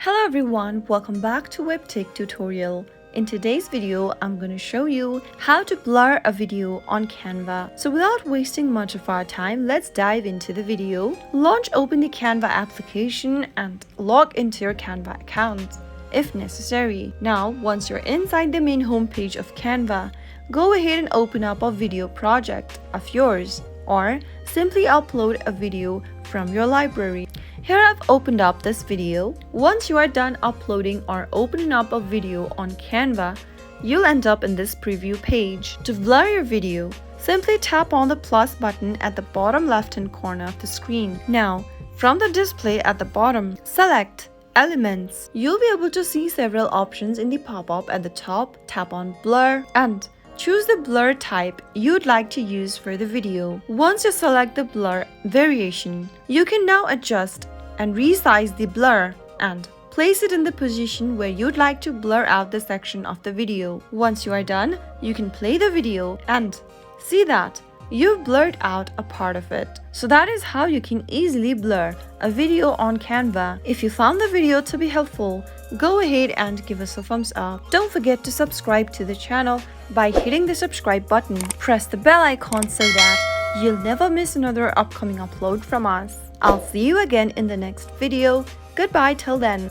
Hello everyone, welcome back to Webtech Tutorial. In today's video, I'm going to show you how to blur a video on Canva. So without wasting much of our time, let's dive into the video. Open the Canva application and log into your Canva account if necessary. Now, once you're inside the main homepage of Canva, go ahead and open up a video project of yours or simply upload a video from your library. Here I've opened up this video. Once you are done uploading or opening up a video on Canva, you'll end up in this preview page. To blur your video, simply tap on the plus button at the bottom left-hand corner of the screen. Now, from the display at the bottom, select Elements. You'll be able to see several options in the pop-up at the top. Tap on Blur and choose the blur type you'd like to use for the video. Once you select the blur variation, you can now adjust and resize the blur and place it in the position where you'd like to blur out the section of the video. Once you are done, you can play the video and see that you've blurred out a part of it. So that is how you can easily blur a video on Canva. If you found the video to be helpful, go ahead and give us a thumbs up. Don't forget to subscribe to the channel by hitting the subscribe button. Press the bell icon so that you'll never miss another upcoming upload from us. I'll see you again in the next video. Goodbye till then.